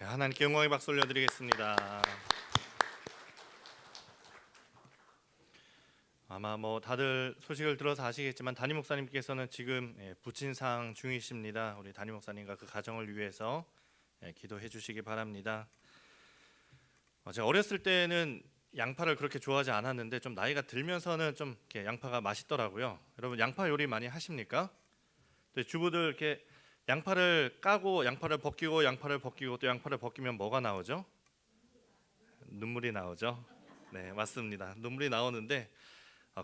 하나님께 영광의 박수 올려드리겠습니다. 아마 다들 소식을 들어서 아시겠지만 담임 목사님께서는 지금 부친상 중이십니다. 우리 담임 목사님과 그 가정을 위해서 기도해 주시기 바랍니다. 제가 어렸을 때는 양파를 그렇게 좋아하지 않았는데 좀 나이가 들면서는 좀 이렇게 양파가 맛있더라고요. 여러분 양파 요리 많이 하십니까? 주부들 이렇게 양파를 까고 양파를 벗기고 양파를 벗기고 또 양파를 벗기면 뭐가 나오죠? 눈물이 나오죠. 네, 맞습니다. 눈물이 나오는데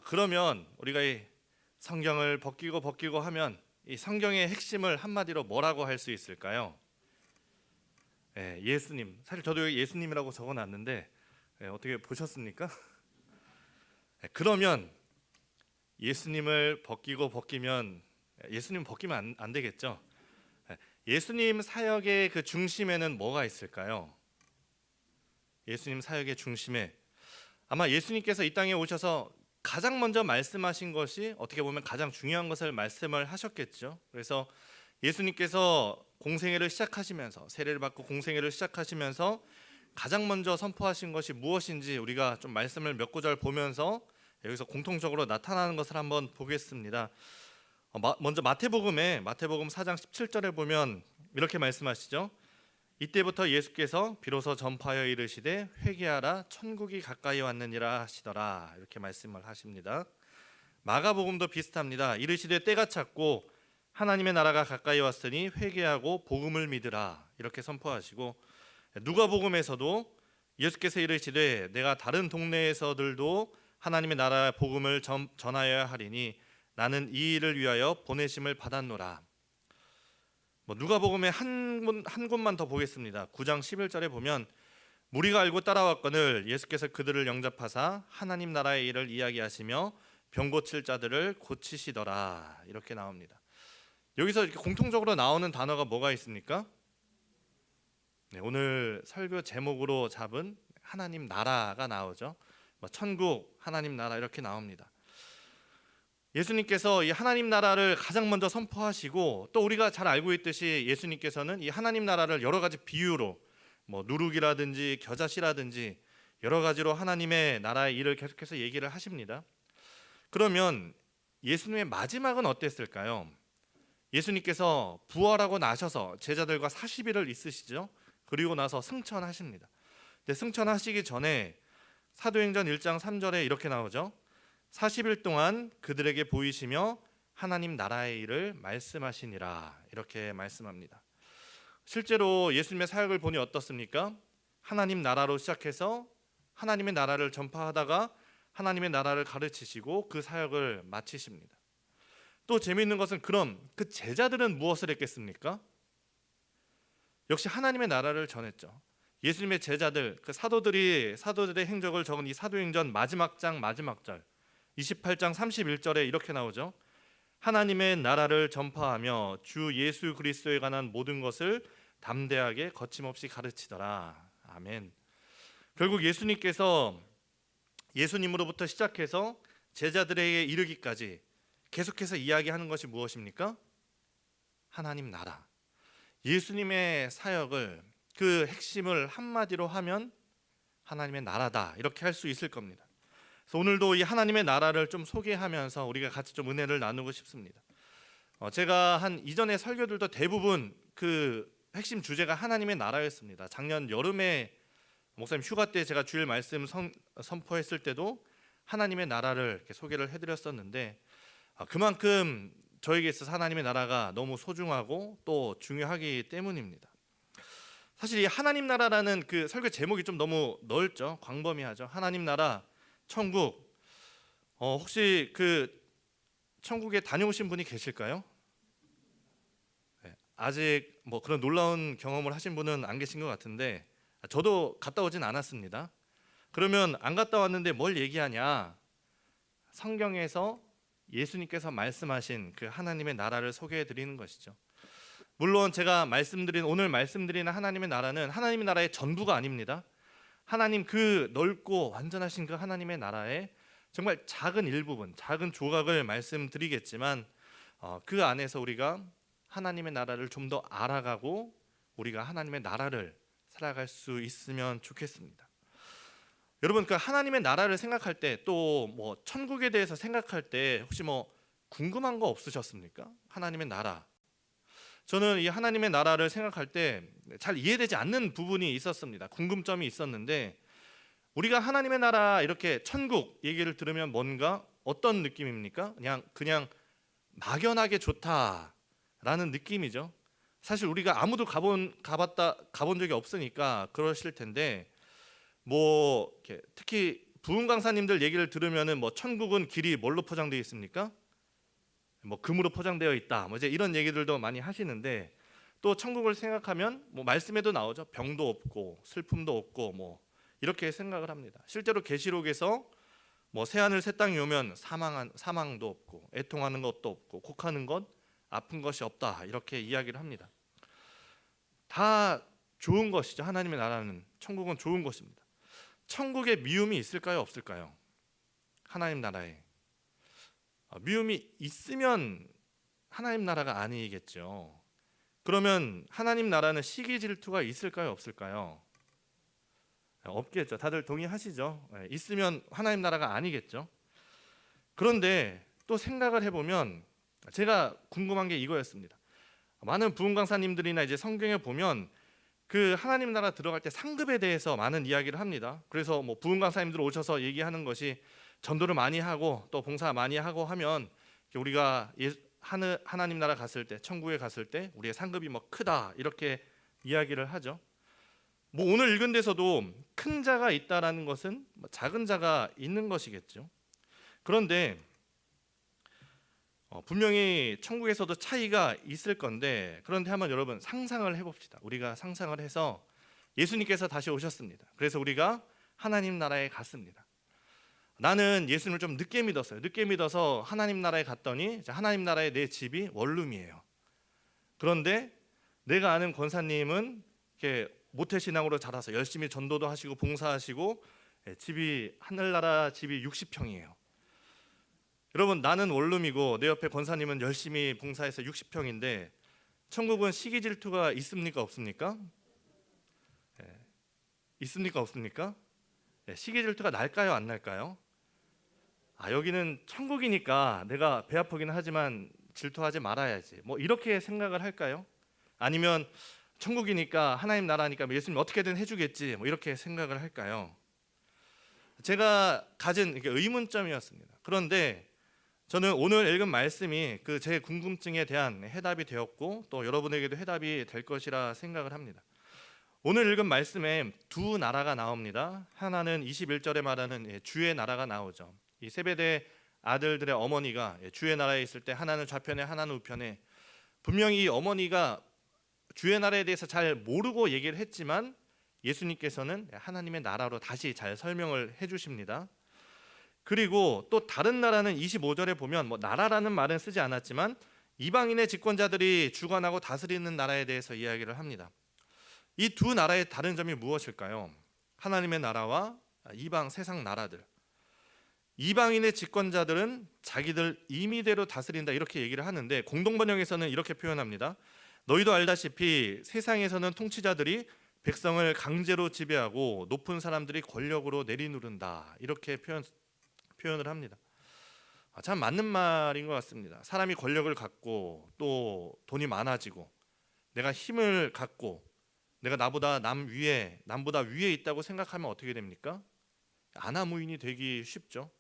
그러면 우리가 이 성경을 벗기고 하면 이 성경의 핵심을 한마디로 뭐라고 할 수 있을까요? 예수님. 사실 저도 여기 예수님이라고 적어놨는데 어떻게 보셨습니까? 그러면 예수님을 벗기면 예수님 벗기면 안 되겠죠. 예수님 사역의 그 중심에는 뭐가 있을까요? 예수님 사역의 중심에 아마 예수님께서 이 땅에 오셔서 가장 먼저 말씀하신 것이 어떻게 보면 가장 중요한 것을 말씀을 하셨겠죠. 그래서 예수님께서 공생애를 시작하시면서 세례를 받고 공생애를 시작하시면서 가장 먼저 선포하신 것이 무엇인지 우리가 좀 말씀을 몇 구절 보면서 여기서 공통적으로 나타나는 것을 한번 보겠습니다. 먼저 마태복음 4장 17절에 보면 이렇게 말씀하시죠. 이때부터 예수께서 비로소 전파하여 이르시되 회개하라 천국이 가까이 왔느니라 하시더라. 이렇게 말씀을 하십니다. 마가복음도 비슷합니다. 이르시되 때가 찼고 하나님의 나라가 가까이 왔으니 회개하고 복음을 믿으라. 이렇게 선포하시고 누가복음에서도 예수께서 이르시되 내가 다른 동네에서들도 하나님의 나라 복음을 전하여야 하리니 나는 이 일을 위하여 보내심을 받았노라. 누가복음의 한 곳만 더 보겠습니다. 9장 11절에 보면 무리가 알고 따라왔거늘 예수께서 그들을 영접하사 하나님 나라의 일을 이야기하시며 병 고칠 자들을 고치시더라. 이렇게 나옵니다. 여기서 이렇게 공통적으로 나오는 단어가 뭐가 있습니까? 오늘 설교 제목으로 잡은 하나님 나라가 나오죠. 천국, 하나님 나라 이렇게 나옵니다. 예수님께서 이 하나님 나라를 가장 먼저 선포하시고 또 우리가 잘 알고 있듯이 예수님께서는 이 하나님 나라를 여러 가지 비유로 누룩이라든지 겨자씨라든지 여러 가지로 하나님의 나라의 일을 계속해서 얘기를 하십니다. 그러면 예수님의 마지막은 어땠을까요? 예수님께서 부활하고 나셔서 제자들과 40일을 있으시죠. 그리고 나서 승천하십니다. 근데 승천하시기 전에 사도행전 1장 3절에 이렇게 나오죠. 40일 동안 그들에게 보이시며 하나님 나라의 일을 말씀하시니라. 이렇게 말씀합니다. 실제로 예수님의 사역을 보니 어떻습니까? 하나님 나라로 시작해서 하나님의 나라를 전파하다가 하나님의 나라를 가르치시고 그 사역을 마치십니다. 또 재미있는 것은 그럼 그 제자들은 무엇을 했겠습니까? 역시 하나님의 나라를 전했죠. 예수님의 제자들, 그 사도들의 행적을 적은 이 사도행전 마지막 장 마지막 절 28장 31절에 이렇게 나오죠. 하나님의 나라를 전파하며 주 예수 그리스도에 관한 모든 것을 담대하게 거침없이 가르치더라. 아멘. 결국 예수님으로부터 시작해서 제자들에게 이르기까지 계속해서 이야기하는 것이 무엇입니까? 하나님 나라. 예수님의 사역을 그 핵심을 한마디로 하면 하나님의 나라다 이렇게 할 수 있을 겁니다. 그래서 오늘도 이 하나님의 나라를 좀 소개하면서 우리가 같이 좀 은혜를 나누고 싶습니다. 제가 한 이전의 설교들도 대부분 그 핵심 주제가 하나님의 나라였습니다. 작년 여름에 목사님 휴가 때 제가 주일 말씀 선포했을 때도 하나님의 나라를 이렇게 소개를 해드렸었는데 그만큼 저에게 있어서 하나님의 나라가 너무 소중하고 또 중요하기 때문입니다. 사실 이 하나님 나라라는 그 설교 제목이 좀 너무 넓죠. 광범위하죠. 하나님 나라, 천국. 혹시 그 천국에 다녀오신 분이 계실까요? 아직 그런 놀라운 경험을 하신 분은 안 계신 것 같은데 저도 갔다 오진 않았습니다. 그러면 안 갔다 왔는데 뭘 얘기하냐? 성경에서 예수님께서 말씀하신 그 하나님의 나라를 소개해 드리는 것이죠. 물론 제가 오늘 말씀드리는 하나님의 나라는 하나님의 나라의 전부가 아닙니다. 하나님 그 넓고 완전하신 그 하나님의 나라의 정말 작은 일부분, 작은 조각을 말씀드리겠지만 그 안에서 우리가 하나님의 나라를 좀 더 알아가고 우리가 하나님의 나라를 살아갈 수 있으면 좋겠습니다. 여러분, 그 하나님의 나라를 생각할 때 또 뭐 천국에 대해서 생각할 때 혹시 뭐 궁금한 거 없으셨습니까? 하나님의 나라. 저는 이 하나님의 나라를 생각할 때 잘 이해되지 않는 부분이 있었습니다. 궁금점이 있었는데, 우리가 하나님의 나라 이렇게 천국 얘기를 들으면 뭔가 어떤 느낌입니까? 그냥 막연하게 좋다라는 느낌이죠. 사실 우리가 아무도 가본 적이 없으니까 그러실 텐데, 뭐 이렇게 특히 부흥 강사님들 얘기를 들으면은 뭐 천국은 길이 뭘로 포장되어 있습니까? 뭐 금으로 포장되어 있다. 뭐 이제 이런 얘기들도 많이 하시는데, 또 천국을 생각하면 뭐 말씀에도 나오죠. 병도 없고 슬픔도 없고 뭐 이렇게 생각을 합니다. 실제로 계시록에서 뭐 새하늘 새 땅이 오면 사망도 없고 애통하는 것도 없고 곡하는 것 아픈 것이 없다 이렇게 이야기를 합니다. 다 좋은 것이죠. 하나님의 나라는, 천국은 좋은 것입니다. 천국에 미움이 있을까요, 없을까요? 하나님 나라에 미움이 있으면 하나님 나라가 아니겠죠. 그러면 하나님 나라는 시기 질투가 있을까요, 없을까요? 없겠죠. 다들 동의하시죠? 있으면 하나님 나라가 아니겠죠. 그런데 또 생각을 해보면 제가 궁금한 게 이거였습니다. 많은 부흥 강사님들이나 이제 성경에 보면 그 하나님 나라 들어갈 때 상급에 대해서 많은 이야기를 합니다. 그래서 뭐 부흥 강사님들 오셔서 얘기하는 것이, 전도를 많이 하고 또 봉사 많이 하고 하면 우리가 하나님 나라 갔을 때, 천국에 갔을 때 우리의 상급이 뭐 크다 이렇게 이야기를 하죠. 뭐 오늘 읽은 데서도 큰 자가 있다라는 것은 작은 자가 있는 것이겠죠. 그런데 분명히 천국에서도 차이가 있을 건데, 그런데 한번 여러분 상상을 해봅시다. 우리가 상상을 해서 예수님께서 다시 오셨습니다. 그래서 우리가 하나님 나라에 갔습니다. 나는 예수님을 좀 늦게 믿었어요. 늦게 믿어서 하나님 나라에 갔더니 하나님 나라에 내 집이 원룸이에요. 그런데 내가 아는 권사님은 이렇게 모태신앙으로 자라서 열심히 전도도 하시고 봉사하시고 집이, 하늘나라 집이 60평이에요. 여러분, 나는 원룸이고 내 옆에 권사님은 열심히 봉사해서 60평인데 천국은 시기 질투가 있습니까, 없습니까? 있습니까, 없습니까? 시기 질투가 날까요, 안 날까요? 여기는 천국이니까 내가 배 아프기는 하지만 질투하지 말아야지, 뭐 이렇게 생각을 할까요? 아니면 천국이니까 하나님 나라니까 예수님 어떻게든 해주겠지, 뭐 이렇게 생각을 할까요? 제가 가진 의문점이었습니다. 그런데 저는 오늘 읽은 말씀이 그 제 궁금증에 대한 해답이 되었고 또 여러분에게도 해답이 될 것이라 생각을 합니다. 오늘 읽은 말씀에 두 나라가 나옵니다. 하나는 21절에 말하는 주의 나라가 나오죠. 이 세베대 아들들의 어머니가 주의 나라에 있을 때 하나는 좌편에 하나는 우편에, 분명히 이 어머니가 주의 나라에 대해서 잘 모르고 얘기를 했지만 예수님께서는 하나님의 나라로 다시 잘 설명을 해주십니다. 그리고 또 다른 나라는 25절에 보면 뭐 나라라는 말은 쓰지 않았지만 이방인의 집권자들이 주관하고 다스리는 나라에 대해서 이야기를 합니다. 이 두 나라의 다른 점이 무엇일까요? 하나님의 나라와 이방 세상 나라들. 이방인의 집권자들은 자기들 임의대로 다스린다 이렇게 얘기를 하는데, 공동번역에서는 이렇게 표현합니다. 너희도 알다시피 세상에서는 통치자들이 백성을 강제로 지배하고 높은 사람들이 권력으로 내리누른다 이렇게 표현을 합니다. 참 맞는 말인 것 같습니다. 사람이 권력을 갖고 또 돈이 많아지고 내가 힘을 갖고 내가 남보다 위에 있다고 생각하면 어떻게 됩니까? 아나무인이 되기 쉽죠.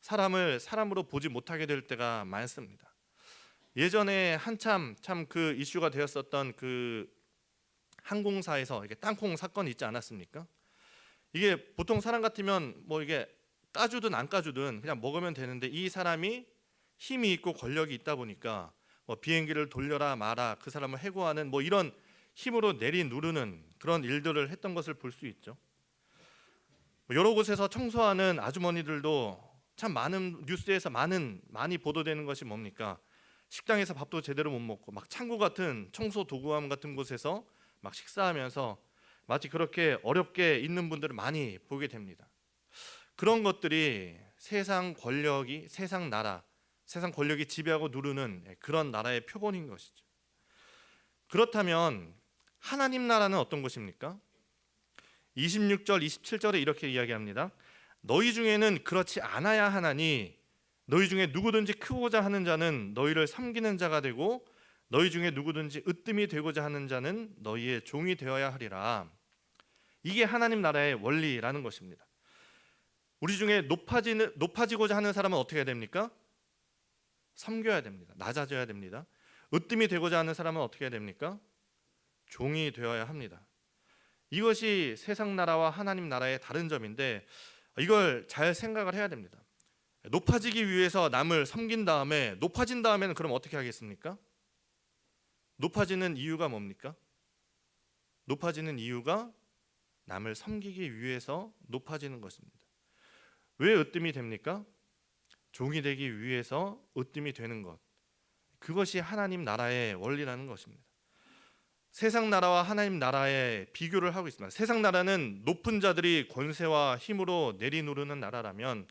사람을 사람으로 보지 못하게 될 때가 많습니다. 예전에 한참 참 그 이슈가 되었었던 그 항공사에서 이게 땅콩 사건이 있지 않았습니까? 이게 보통 사람 같으면 뭐 이게 까주든 안 까주든 그냥 먹으면 되는데, 이 사람이 힘이 있고 권력이 있다 보니까 뭐 비행기를 돌려라 마라, 그 사람을 해고하는 뭐 이런 힘으로 내리누르는 그런 일들을 했던 것을 볼 수 있죠. 여러 곳에서 청소하는 아주머니들도 참 많은 뉴스에서 많이 보도되는 것이 뭡니까? 식당에서 밥도 제대로 못 먹고 막 창고 같은 청소 도구함 같은 곳에서 막 식사하면서 마치 그렇게 어렵게 있는 분들을 많이 보게 됩니다. 그런 것들이 세상 권력이 지배하고 누르는 그런 나라의 표본인 것이죠. 그렇다면 하나님 나라는 어떤 것입니까? 26절 27절에 이렇게 이야기합니다. 너희 중에는 그렇지 않아야 하나니 너희 중에 누구든지 크고자 하는 자는 너희를 섬기는 자가 되고 너희 중에 누구든지 으뜸이 되고자 하는 자는 너희의 종이 되어야 하리라. 이게 하나님 나라의 원리라는 것입니다. 우리 중에 높아지고자 하는 사람은 어떻게 해야 됩니까? 섬겨야 됩니다. 낮아져야 됩니다. 으뜸이 되고자 하는 사람은 어떻게 해야 됩니까? 종이 되어야 합니다. 이것이 세상 나라와 하나님 나라의 다른 점인데 이걸 잘 생각을 해야 됩니다. 높아지기 위해서 남을 섬긴 다음에 높아진 다음에는 그럼 어떻게 하겠습니까? 높아지는 이유가 뭡니까? 높아지는 이유가 남을 섬기기 위해서 높아지는 것입니다. 왜 으뜸이 됩니까? 종이 되기 위해서 으뜸이 되는 것. 그것이 하나님 나라의 원리라는 것입니다. 세상 나라와 하나님 나라의 비교를 하고 있습니다. 세상 나라는 높은 자들이 권세와 힘으로 내리누르는 나라라면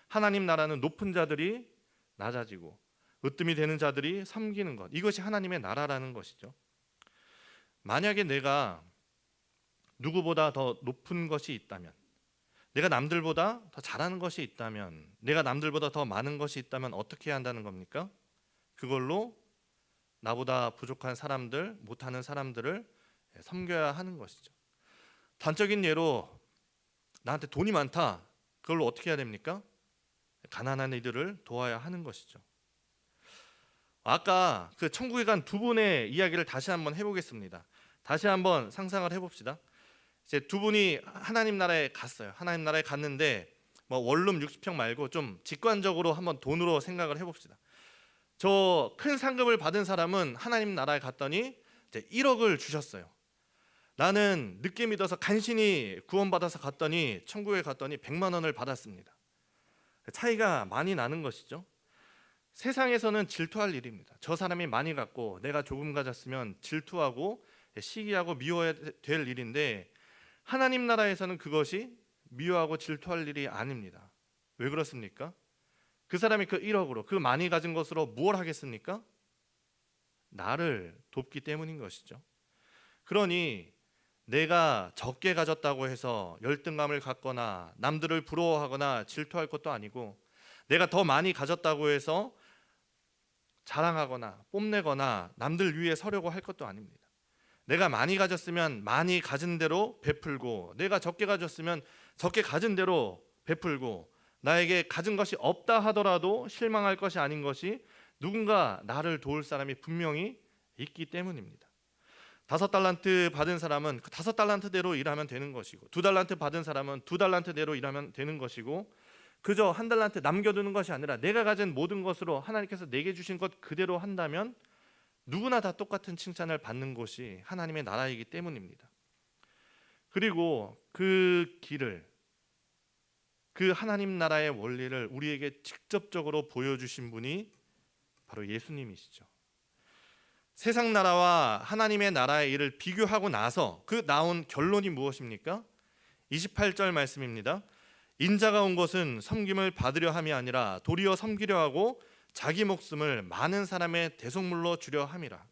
하나님 나라는 높은 자들이 낮아지고 으뜸이 되는 자들이 섬기는 것. 이것이 하나님의 나라라는 것이죠. 만약에 내가 누구보다 더 높은 것이 있다면, 내가 남들보다 더 잘하는 것이 있다면, 내가 남들보다 더 많은 것이 있다면 어떻게 해야 한다는 겁니까? 그걸로 나보다 부족한 사람들, 못하는 사람들을 섬겨야 하는 것이죠. 단적인 예로 나한테 돈이 많다. 그걸로 어떻게 해야 됩니까? 가난한 이들을 도와야 하는 것이죠. 아까 그 천국에 간 두 분의 이야기를 다시 한번 해보겠습니다. 다시 한번 상상을 해봅시다. 이제 두 분이 하나님 나라에 갔어요. 하나님 나라에 갔는데 뭐 원룸 60평 말고 좀 직관적으로 한번 돈으로 생각을 해봅시다. 저 큰 상급을 받은 사람은 하나님 나라에 갔더니 이제 1억을 주셨어요. 나는 늦게 믿어서 간신히 구원받아서 갔더니 천국에 갔더니 100만 원을 받았습니다. 차이가 많이 나는 것이죠. 세상에서는 질투할 일입니다. 저 사람이 많이 갖고 내가 조금 가졌으면 질투하고 시기하고 미워야 될 일인데 하나님 나라에서는 그것이 미워하고 질투할 일이 아닙니다. 왜 그렇습니까? 그 사람이 그 1억으로 그 많이 가진 것으로 무엇을 하겠습니까? 나를 돕기 때문인 것이죠. 그러니 내가 적게 가졌다고 해서 열등감을 갖거나 남들을 부러워하거나 질투할 것도 아니고 내가 더 많이 가졌다고 해서 자랑하거나 뽐내거나 남들 위에 서려고 할 것도 아닙니다. 내가 많이 가졌으면 많이 가진 대로 베풀고 내가 적게 가졌으면 적게 가진 대로 베풀고 나에게 가진 것이 없다 하더라도 실망할 것이 아닌 것이 누군가 나를 도울 사람이 분명히 있기 때문입니다. 5달란트 받은 사람은 그 5달란트대로 일하면 되는 것이고 2달란트 받은 사람은 2달란트대로 일하면 되는 것이고 그저 1달란트 남겨두는 것이 아니라 내가 가진 모든 것으로 하나님께서 내게 주신 것 그대로 한다면 누구나 다 똑같은 칭찬을 받는 곳이 하나님의 나라이기 때문입니다. 그리고 그 길을 그 하나님 나라의 원리를 우리에게 직접적으로 보여주신 분이 바로 예수님이시죠. 세상 나라와 하나님의 나라의 일을 비교하고 나서 그 나온 결론이 무엇입니까? 28절 말씀입니다. 인자가 온 것은 섬김을 받으려 함이 아니라 도리어 섬기려 하고 자기 목숨을 많은 사람의 대속물로 주려 함이라.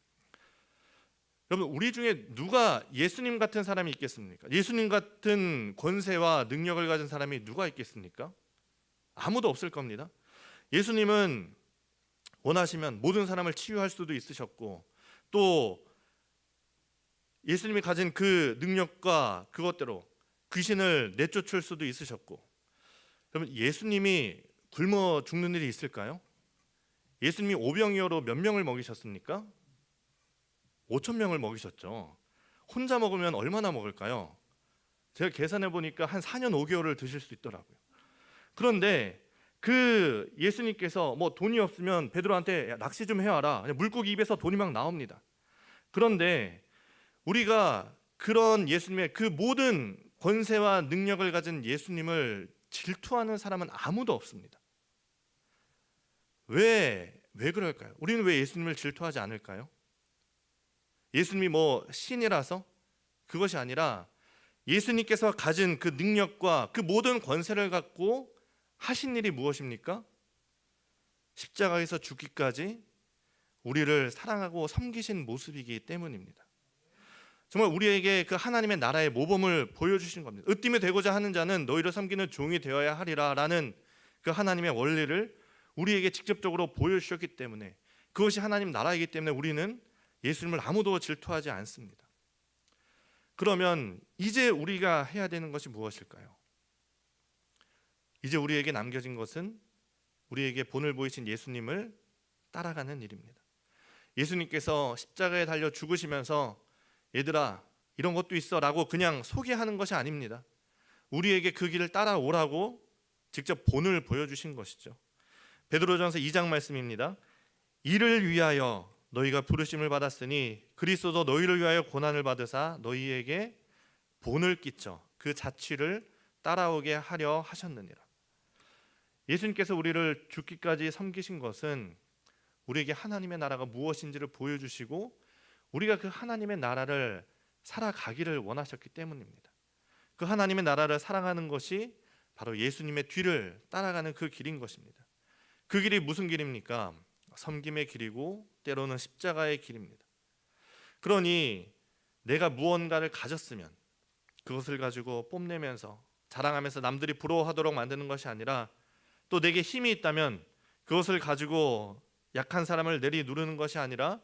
여러분, 우리 중에 누가 예수님 같은 사람이 있겠습니까? 예수님 같은 권세와 능력을 가진 사람이 누가 있겠습니까? 아무도 없을 겁니다. 예수님은 원하시면 모든 사람을 치유할 수도 있으셨고 또 예수님이 가진 그 능력과 그것대로 귀신을 내쫓을 수도 있으셨고 여러분, 예수님이 굶어 죽는 일이 있을까요? 예수님이 오병이어로 몇 명을 먹이셨습니까? 5천 명을 먹이셨죠. 혼자 먹으면 얼마나 먹을까요? 제가 계산해 보니까 한 4년 5개월을 드실 수 있더라고요. 그런데 그 예수님께서 뭐 돈이 없으면 베드로한테 야, 낚시 좀 해와라. 물고기 입에서 돈이 막 나옵니다. 그런데 우리가 그런 예수님의 그 모든 권세와 능력을 가진 예수님을 질투하는 사람은 아무도 없습니다. 왜 그럴까요? 우리는 왜 예수님을 질투하지 않을까요? 예수님이 뭐 신이라서? 그것이 아니라 예수님께서 가진 그 능력과 그 모든 권세를 갖고 하신 일이 무엇입니까? 십자가에서 죽기까지 우리를 사랑하고 섬기신 모습이기 때문입니다. 정말 우리에게 그 하나님의 나라의 모범을 보여주신 겁니다. 으뜸이 되고자 하는 자는 너희를 섬기는 종이 되어야 하리라 라는 그 하나님의 원리를 우리에게 직접적으로 보여주셨기 때문에, 그것이 하나님 나라이기 때문에 우리는 예수님을 아무도 질투하지 않습니다. 그러면 이제 우리가 해야 되는 것이 무엇일까요? 이제 우리에게 남겨진 것은 우리에게 본을 보이신 예수님을 따라가는 일입니다. 예수님께서 십자가에 달려 죽으시면서 얘들아 이런 것도 있어 라고 그냥 소개하는 것이 아닙니다. 우리에게 그 길을 따라오라고 직접 본을 보여주신 것이죠. 베드로전서 2장 말씀입니다. 이를 위하여 너희가 부르심을 받았으니 그리스도도 너희를 위하여 고난을 받으사 너희에게 본을 끼쳐 그 자취를 따라오게 하려 하셨느니라. 예수님께서 우리를 죽기까지 섬기신 것은 우리에게 하나님의 나라가 무엇인지를 보여주시고 우리가 그 하나님의 나라를 살아가기를 원하셨기 때문입니다. 그 하나님의 나라를 살아가는 것이 바로 예수님의 뒤를 따라가는 그 길인 것입니다. 그 길이 무슨 길입니까? 섬김의 길이고 때로는 십자가의 길입니다. 그러니 내가 무언가를 가졌으면 그것을 가지고 뽐내면서 자랑하면서 남들이 부러워하도록 만드는 것이 아니라, 또 내게 힘이 있다면 그것을 가지고 약한 사람을 내리누르는 것이 아니라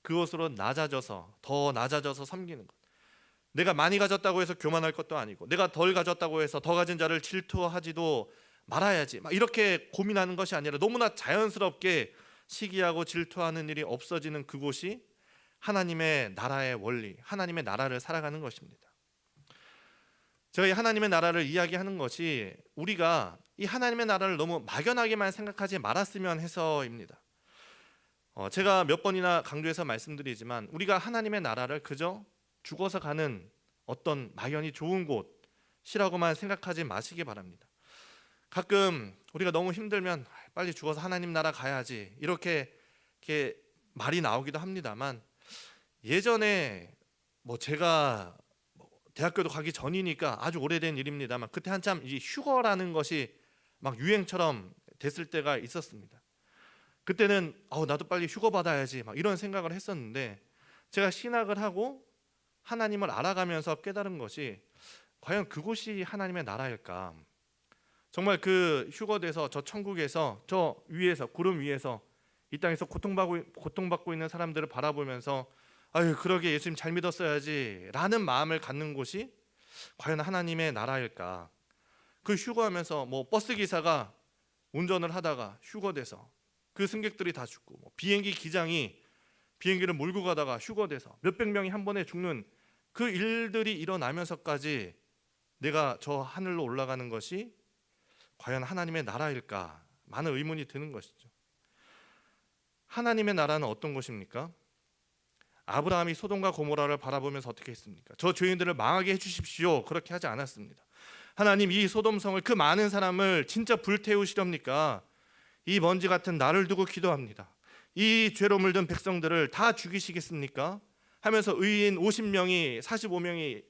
그것으로 낮아져서 더 낮아져서 섬기는 것. 내가 많이 가졌다고 해서 교만할 것도 아니고 내가 덜 가졌다고 해서 더 가진 자를 질투하지도 말아야지 막 이렇게 고민하는 것이 아니라 너무나 자연스럽게 시기하고 질투하는 일이 없어지는 그곳이 하나님의 나라의 원리, 하나님의 나라를 살아가는 것입니다. 제가 이 하나님의 나라를 이야기하는 것이 우리가 이 하나님의 나라를 너무 막연하게만 생각하지 말았으면 해서입니다. 제가 몇 번이나 강조해서 말씀드리지만 우리가 하나님의 나라를 그저 죽어서 가는 어떤 막연히 좋은 곳이라고만 생각하지 마시기 바랍니다. 가끔 우리가 너무 힘들면 빨리 죽어서 하나님 나라 가야지 이렇게 말이 나오기도 합니다만, 예전에 제가 대학교도 가기 전이니까 아주 오래된 일입니다만 그때 한참 이 휴거라는 것이 막 유행처럼 됐을 때가 있었습니다. 그때는 나도 빨리 휴거 받아야지 막 이런 생각을 했었는데, 제가 신학을 하고 하나님을 알아가면서 깨달은 것이 과연 그곳이 하나님의 나라일까? 정말 그 휴거돼서 저 천국에서 저 위에서 구름 위에서 이 땅에서 고통받고 있는 사람들을 바라보면서 아유 그러게 예수님 잘 믿었어야지 라는 마음을 갖는 곳이 과연 하나님의 나라일까? 그 휴거하면서 버스 기사가 운전을 하다가 휴거돼서 그 승객들이 다 죽고 비행기 기장이 비행기를 몰고 가다가 휴거돼서 몇백 명이 한 번에 죽는 그 일들이 일어나면서까지 내가 저 하늘로 올라가는 것이 과연 하나님의 나라일까? 많은 의문이 드는 것이죠. 하나님의 나라는 어떤 것입니까? 아브라함이 소돔과 고모라를 바라보면서 어떻게 했습니까? 저 죄인들을 망하게 해주십시오 그렇게 하지 않았습니다. 하나님 이 소돔성을 그 많은 사람을 진짜 불태우시렵니까? 이 먼지 같은 나를 두고 기도합니다. 이 죄로 물든 백성들을 다 죽이시겠습니까? 하면서 의인 50명이 45명이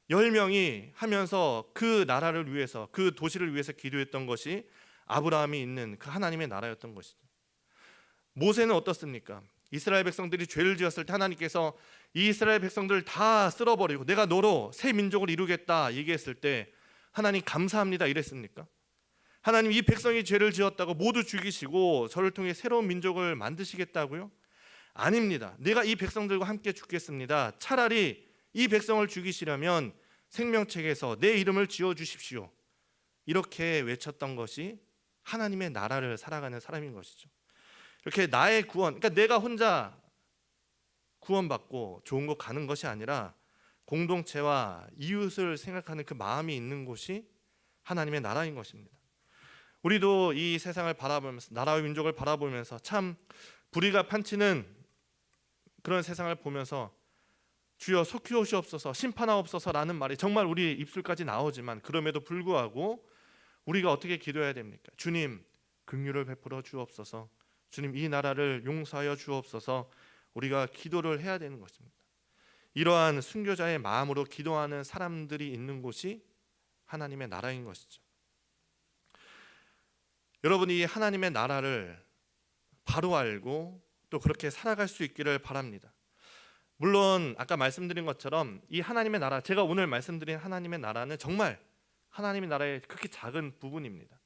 10명이 하면서 그 나라를 위해서 그 도시를 위해서 기도했던 것이 아브라함이 있는 그 하나님의 나라였던 것이죠. 모세는 어떻습니까? 이스라엘 백성들이 죄를 지었을 때 하나님께서 이 이스라엘 백성들을 다 쓸어버리고 내가 너로 새 민족을 이루겠다 얘기했을 때 하나님 감사합니다 이랬습니까? 하나님 이 백성이 죄를 지었다고 모두 죽이시고 저를 통해 새로운 민족을 만드시겠다고요? 아닙니다. 내가 이 백성들과 함께 죽겠습니다. 차라리 이 백성을 죽이시려면 생명책에서 내 이름을 지어주십시오. 이렇게 외쳤던 것이 하나님의 나라를 살아가는 사람인 것이죠. 이렇게 나의 구원, 그러니까 내가 혼자 구원받고 좋은 곳 가는 것이 아니라 공동체와 이웃을 생각하는 그 마음이 있는 곳이 하나님의 나라인 것입니다. 우리도 이 세상을 바라보면서 나라와 민족을 바라보면서 참 불의가 판치는 그런 세상을 보면서 주여 속히오시옵소서 심판하옵소서라는 말이 정말 우리 입술까지 나오지만 그럼에도 불구하고 우리가 어떻게 기도해야 됩니까? 주님 긍휼을 베풀어 주옵소서, 주님 이 나라를 용서하여 주옵소서, 우리가 기도를 해야 되는 것입니다. 이러한 순교자의 마음으로 기도하는 사람들이 있는 곳이 하나님의 나라인 것이죠. 여러분이 하나님의 나라를 바로 알고 또 그렇게 살아갈 수 있기를 바랍니다. 물론 아까 말씀드린 것처럼 이 하나님의 나라, 제가 오늘 말씀드린 하나님의 나라는 정말 하나님의 나라의 극히 작은 부분입니다.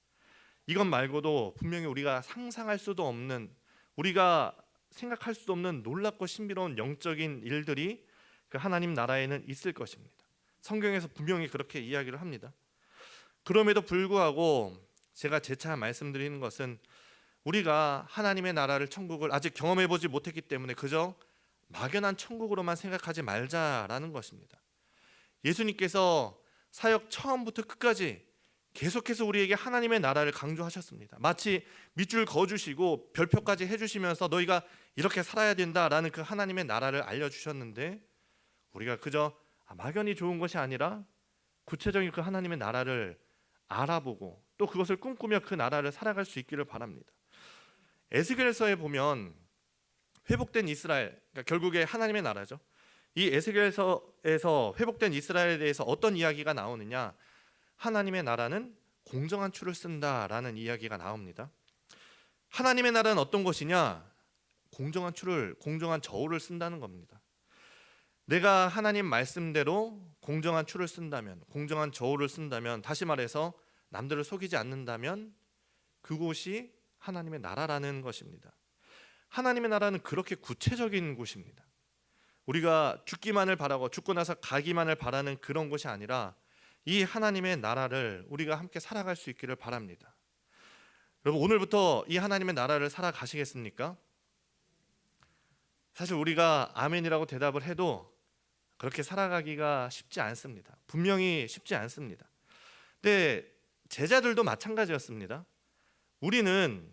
이것 말고도 분명히 우리가 상상할 수도 없는, 우리가 생각할 수도 없는 놀랍고 신비로운 영적인 일들이 그 하나님 나라에는 있을 것입니다. 성경에서 분명히 그렇게 이야기를 합니다. 그럼에도 불구하고 제가 재차 말씀드리는 것은 우리가 하나님의 나라를, 천국을 아직 경험해보지 못했기 때문에 그저 막연한 천국으로만 생각하지 말자라는 것입니다. 예수님께서 사역 처음부터 끝까지 계속해서 우리에게 하나님의 나라를 강조하셨습니다. 마치 밑줄 그어주시고 별표까지 해주시면서 너희가 이렇게 살아야 된다라는 그 하나님의 나라를 알려주셨는데, 우리가 그저 막연히 좋은 것이 아니라 구체적인 그 하나님의 나라를 알아보고 또 그것을 꿈꾸며 그 나라를 살아갈 수 있기를 바랍니다. 에스겔서에 보면 회복된 이스라엘, 그러니까 결국에 하나님의 나라죠. 이 에스겔서에서 회복된 이스라엘에 대해서 어떤 이야기가 나오느냐, 하나님의 나라는 공정한 추를 쓴다라는 이야기가 나옵니다. 하나님의 나라는 어떤 것이냐? 공정한 추를, 공정한 저울을 쓴다는 겁니다. 내가 하나님 말씀대로 공정한 추를 쓴다면, 공정한 저울을 쓴다면, 다시 말해서 남들을 속이지 않는다면 그곳이 하나님의 나라라는 것입니다. 하나님의 나라는 그렇게 구체적인 곳입니다. 우리가 죽기만을 바라고 죽고 나서 가기만을 바라는 그런 곳이 아니라 이 하나님의 나라를 우리가 함께 살아갈 수 있기를 바랍니다. 여러분, 오늘부터 이 하나님의 나라를 살아가시겠습니까? 사실 우리가 아멘이라고 대답을 해도 그렇게 살아가기가 쉽지 않습니다. 분명히 쉽지 않습니다. 근데 제자들도 마찬가지였습니다. 우리는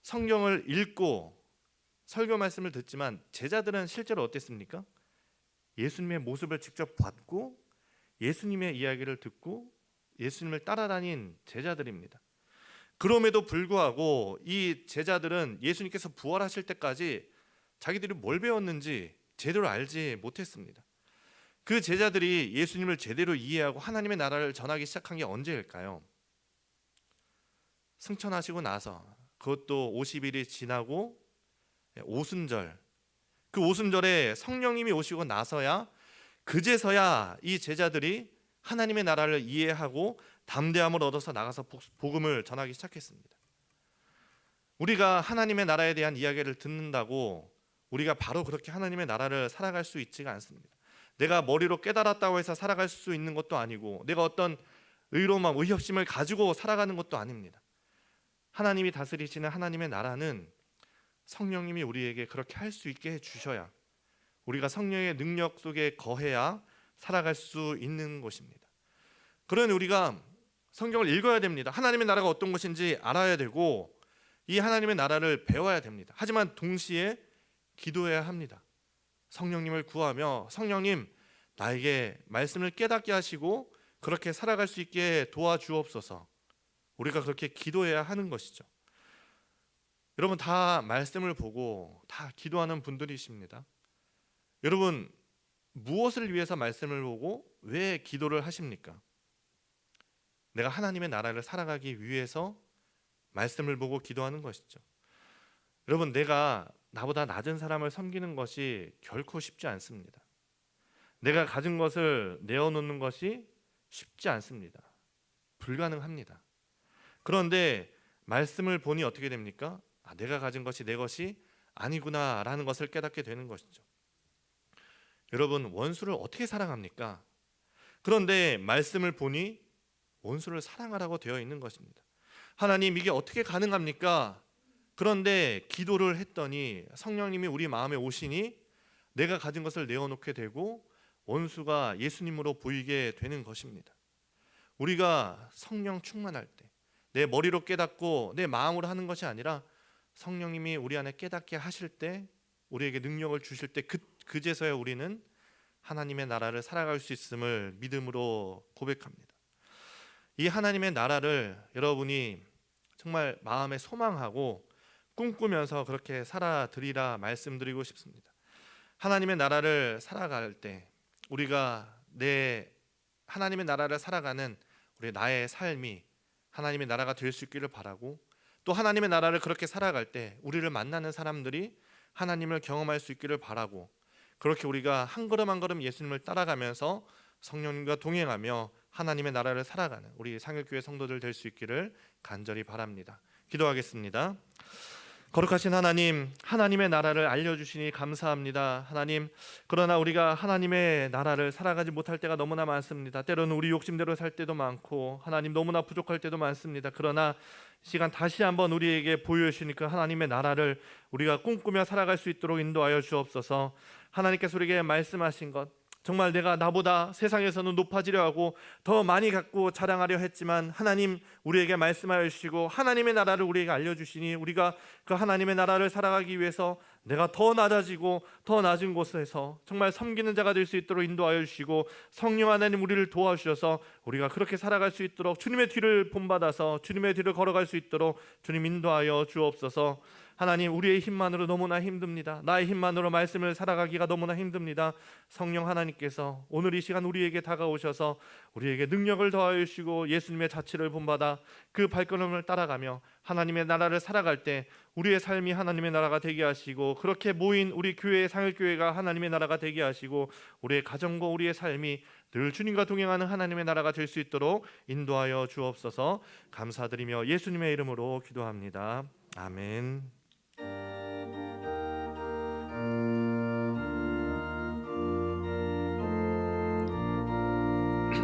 성경을 읽고 설교 말씀을 듣지만 제자들은 실제로 어땠습니까? 예수님의 모습을 직접 봤고 예수님의 이야기를 듣고 예수님을 따라다닌 제자들입니다. 그럼에도 불구하고 이 제자들은 예수님께서 부활하실 때까지 자기들이 뭘 배웠는지 제대로 알지 못했습니다. 그 제자들이 예수님을 제대로 이해하고 하나님의 나라를 전하기 시작한 게 언제일까요? 승천하시고 나서, 그것도 50일이 지나고 오순절, 그 오순절에 성령님이 오시고 나서야, 그제서야 이 제자들이 하나님의 나라를 이해하고 담대함을 얻어서 나가서 복음을 전하기 시작했습니다. 우리가 하나님의 나라에 대한 이야기를 듣는다고 우리가 바로 그렇게 하나님의 나라를 살아갈 수 있지가 않습니다. 내가 머리로 깨달았다고 해서 살아갈 수 있는 것도 아니고, 내가 어떤 의로움, 의협심을 가지고 살아가는 것도 아닙니다. 하나님이 다스리시는 하나님의 나라는 성령님이 우리에게 그렇게 할 수 있게 해주셔야, 우리가 성령의 능력 속에 거해야 살아갈 수 있는 것입니다. 그러니 우리가 성경을 읽어야 됩니다. 하나님의 나라가 어떤 것인지 알아야 되고 이 하나님의 나라를 배워야 됩니다. 하지만 동시에 기도해야 합니다. 성령님을 구하며, 성령님 나에게 말씀을 깨닫게 하시고 그렇게 살아갈 수 있게 도와주옵소서. 우리가 그렇게 기도해야 하는 것이죠. 여러분, 다 말씀을 보고 다 기도하는 분들이십니다. 여러분, 무엇을 위해서 말씀을 보고 왜 기도를 하십니까? 내가 하나님의 나라를 살아가기 위해서 말씀을 보고 기도하는 것이죠. 여러분, 내가 나보다 낮은 사람을 섬기는 것이 결코 쉽지 않습니다. 내가 가진 것을 내어놓는 것이 쉽지 않습니다. 불가능합니다. 그런데 말씀을 보니 어떻게 됩니까? 내가 가진 것이 내 것이 아니구나라는 것을 깨닫게 되는 것이죠. 여러분, 원수를 어떻게 사랑합니까? 그런데 말씀을 보니 원수를 사랑하라고 되어 있는 것입니다. 하나님, 이게 어떻게 가능합니까? 그런데 기도를 했더니 성령님이 우리 마음에 오시니 내가 가진 것을 내어놓게 되고 원수가 예수님으로 보이게 되는 것입니다. 우리가 성령 충만할 때, 내 머리로 깨닫고 내 마음으로 하는 것이 아니라 성령님이 우리 안에 깨닫게 하실 때, 우리에게 능력을 주실 때, 그제서야 우리는 하나님의 나라를 살아갈 수 있음을 믿음으로 고백합니다. 이 하나님의 나라를 여러분이 정말 마음에 소망하고 꿈꾸면서 그렇게 살아드리라 말씀드리고 싶습니다. 하나님의 나라를 살아갈 때 우리가 하나님의 나라를 살아가는 나의 삶이 하나님의 나라가 될 수 있기를 바라고, 또 하나님의 나라를 그렇게 살아갈 때 우리를 만나는 사람들이 하나님을 경험할 수 있기를 바라고, 그렇게 우리가 한 걸음 한 걸음 예수님을 따라가면서 성령님과 동행하며 하나님의 나라를 살아가는 우리 상일교회 성도들 될 수 있기를 간절히 바랍니다. 기도하겠습니다. 거룩하신 하나님, 하나님의 나라를 알려주시니 감사합니다. 하나님, 그러나 우리가 하나님의 나라를 살아가지 못할 때가 너무나 많습니다. 때로는 우리 욕심대로 살 때도 많고 하나님 너무나 부족할 때도 많습니다. 그러나 시간 다시 한번 우리에게 보여주시니까 하나님의 나라를 우리가 꿈꾸며 살아갈 수 있도록 인도하여 주옵소서. 하나님께서 우리에게 말씀하신 것, 정말 내가 나보다 세상에서는 높아지려 하고 더 많이 갖고 자랑하려 했지만 하나님 우리에게 말씀하여 주시고 하나님의 나라를 우리에게 알려주시니 우리가 그 하나님의 나라를 살아가기 위해서 내가 더 낮아지고 더 낮은 곳에서 정말 섬기는 자가 될 수 있도록 인도하여 주시고 성령 하나님 우리를 도와주셔서 우리가 그렇게 살아갈 수 있도록 주님의 뒤를 본받아서 주님의 뒤를 걸어갈 수 있도록 주님 인도하여 주옵소서. 하나님, 우리의 힘만으로 너무나 힘듭니다. 나의 힘만으로 말씀을 살아가기가 너무나 힘듭니다. 성령 하나님께서 오늘 이 시간 우리에게 다가오셔서 우리에게 능력을 더하여 주시고 예수님의 자취를 본받아 그 발걸음을 따라가며 하나님의 나라를 살아갈 때 우리의 삶이 하나님의 나라가 되게 하시고 그렇게 모인 우리 교회 상일교회가 하나님의 나라가 되게 하시고 우리의 가정과 우리의 삶이 늘 주님과 동행하는 하나님의 나라가 될 수 있도록 인도하여 주옵소서. 감사드리며 예수님의 이름으로 기도합니다. 아멘.